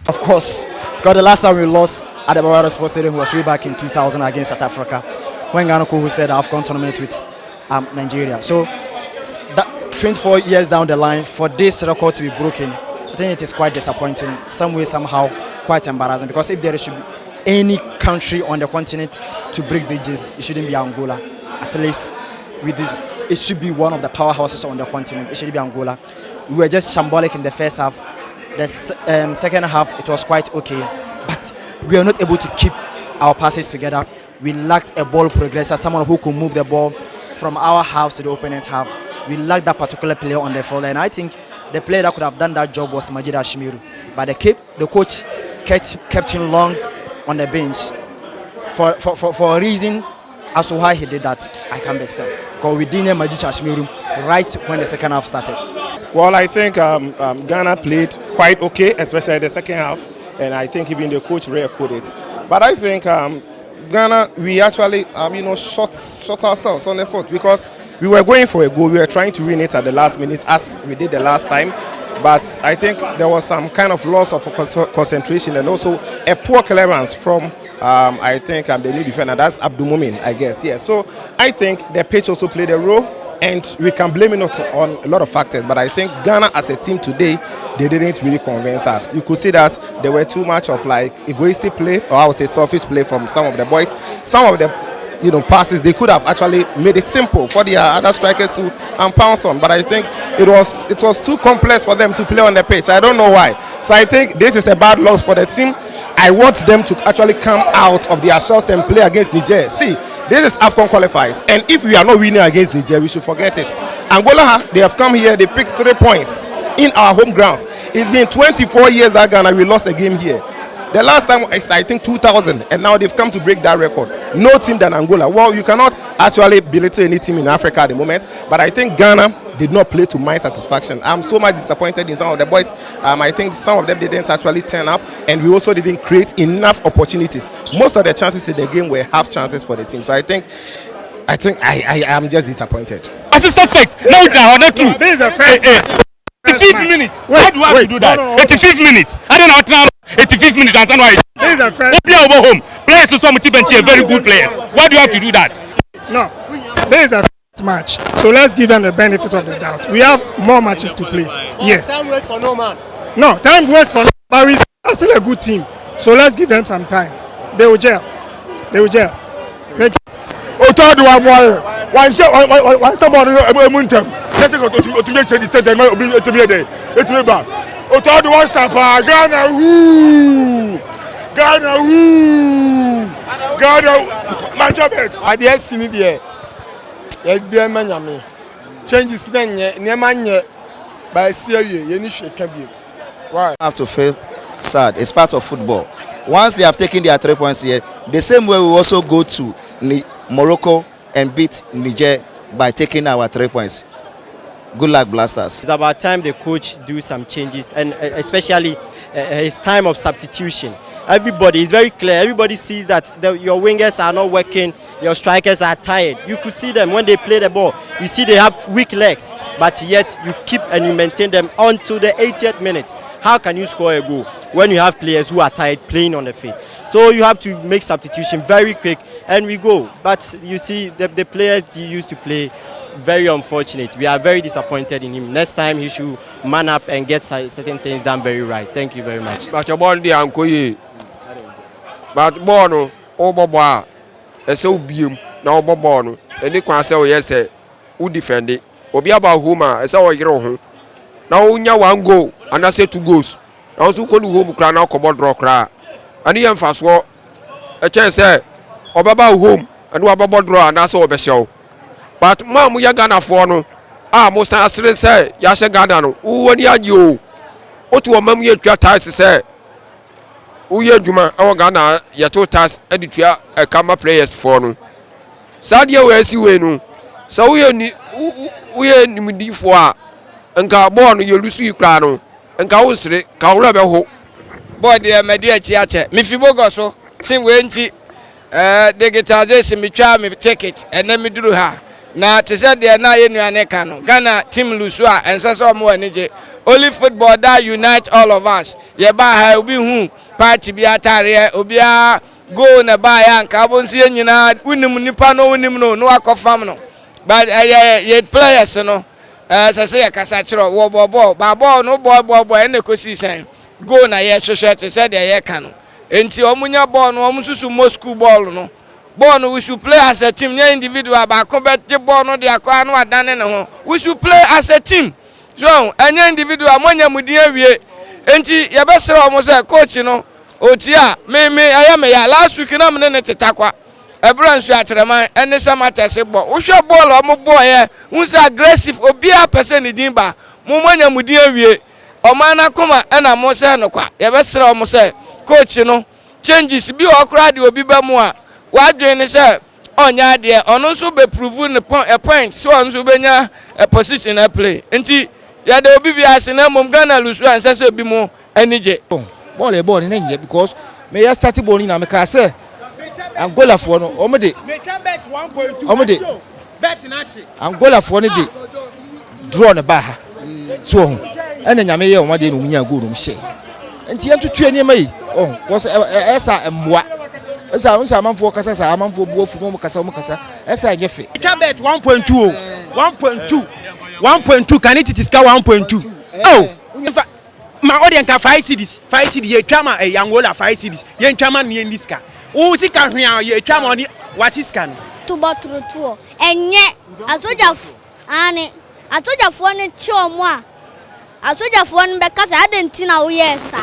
Of course, because the last time we lost at the MX24 Sports Stadium was way back in 2000 against South Africa when Ghana co-hosted the AFCON tournament with Nigeria. So that 24 years down the line, for this record to be broken, I think it is quite disappointing. Some way, somehow, quite embarrassing. Because if there should be any country on the continent to break the gist, it shouldn't be Angola. At least with this, it should be one of the powerhouses on the continent. It should be Angola. We were just shambolic in the first half. The second half, it was quite okay, but we are not able to keep our passes together. We lacked a ball progressor, someone who could move the ball from our half to the opponent's half. We lacked that particular player on the field, and I think the player that could have done that job was Majid Ashimiru. But the coach kept him long on the bench for a reason as to why he did that. I can't understand. Because we didn't have Majid Ashimiru right when the second half started. Well, I think Ghana played quite okay, especially the second half, and I think even the coach re-echoed it. But I think Ghana, we actually shot ourselves on the foot because we were going for a goal. We were trying to win it at the last minute as we did the last time. But I think there was some kind of loss of concentration and also a poor clearance from I think the new defender, that's Abdul Mumin, I guess. Yeah. So I think the pitch also played a role. And we can blame it on a lot of factors, but I think Ghana as a team today, they didn't really convince us. You could see that there were too much of like egoistic play, or I would say selfish play from some of the boys. Some of the passes they could have actually made it simple for the other strikers to pounce on, but I think it was too complex for them to play on the pitch. I don't know why. So I think this is a bad loss for the team. I want them to actually come out of their shells and play against Niger. See, this is AFCON qualifiers, and if we are not winning against Niger, we should forget it. Angola, they have come here, they picked 3 points in our home grounds. It's been 24 years that Ghana, we lost a game here. The last time is I think 2000, and now they've come to break that record. No team than Angola. Well, you cannot actually belittle any team in Africa at the moment, but I think Ghana did not play to my satisfaction. I'm so much disappointed in some of the boys. I think some of them didn't actually turn up, and we also didn't create enough opportunities. Most of the chances in the game were half chances for the team. So I think I am just disappointed. Assistant sect, no, not true. This is the first 85th minute. Why do I have to do that? 85th minute. I don't know how 85th minute. Understand why? This is the first. Home players to some team are very good players. Why do you have to do that? No, this is the first match, so let's give them the benefit of the doubt. We have more matches to play. Yes. Time waits for no man. No, time waits for no man. But we are still a good team, so let's give them some time. They will gel. They will gel. Thank you. One someone let's go to make sure the state might be there. It's me back. Otodo one stop Ghana woo. Ghana woo. Ghana my job is. I dey see me there. E bia manyame. Changes then nyema nye by see you ni hweka bi. Why? Have to feel sad. It's part of football. Once they have taken their 3 points here, the same way we also go to Morocco and beat Niger by taking our 3 points. Good luck, Blasters. It's about time the coach do some changes, and especially his time of substitution. Everybody is very clear. Everybody sees that your wingers are not working, your strikers are tired. You could see them when they play the ball. You see they have weak legs, but yet you keep and you maintain them until the 80th minute. How can you score a goal when you have players who are tired playing on the field? So you have to make substitution very quick, and we go. But you see the players he used to play, very unfortunate. We are very disappointed in him. Next time he should man up and get certain things done very right. Thank you very much. But Bono, Oboba, a so beam, now Bobono, and they can say, yes, who defend it. Obiaba Huma, as our hero. Now, unya one go, and I say 2 goals. I also call home crown out about draw cry. And he fast walk a chance, Obaba home, and Wababa draw, and that's all the show. But Mam, we are gonna for no. Most I still say, Yasha Gadano, who when you what to a mum yet your ties to say. Uye Juma, our Ghana, Yato Tass, editor, a camera players for no. Sadia, where see we so we are need for and Carbon, you lose you crano, and Cowsre, Cowrabel. Boy, dear, my dear Chiache, Mifibogoso, sing Wenty, the guitar, me try me take it, and let me do her. Now, to say they are not in your neck, Ghana, Tim Lusua, and Sasso more energy. only football that unite all of us. Ye ba ha obi hu party bi atare obi a go na ba ya nka bonsi nyina unim nipa no unim no akofam no. But ye players no say ye kasa chiro wo ball ba ball no ball ene kosi sen go na ye hwehwe te say de ye ka no. Enti omunya ball no omususu Moscow ball no. Ball no we should play as a team, nya individual ba ko bet ball no de akwa no adane ne ho. We should play as a team. So anya individual monya mudi awie. Enti ye be sere omo say coach no oti a me ayame ya last week na me ne tetakwa. Ebran su atreman ene samata se ball. Wo hwe ball omo ball ye, hu say aggressive obi a person ni din ba. Mo monya mudi awie. Oman na koma ena mo say no kwa. Ye be sere omo say coach no changes bi okra de obi ba mu a wadwen ni say onya de ono so be prove a point so ono so benya a position a play enti ya de obi bi ase na mom Ghana lusu ansa say obi mu anije ball ni nje because me ya start ball ni na me ka say Angola for no omo de bet na se Angola for ni de draw ne ba ha so ho ene nyame ye omo de no munya goal no she enti yentutu ani mai was esa emwa esa unsa manfo kasa sa manfo buofu mo kasa esa nyefe bet 1.2 1.2 can it is 1.2 oh ma audience ka 5 cedis ye twama Angola 5 cedis ye twama ne niska wo sika hwea ye twama ni watiska no to botro to enye asojafo ane asojafo ne chiomo a asojafo no be kasa adentina wo yesa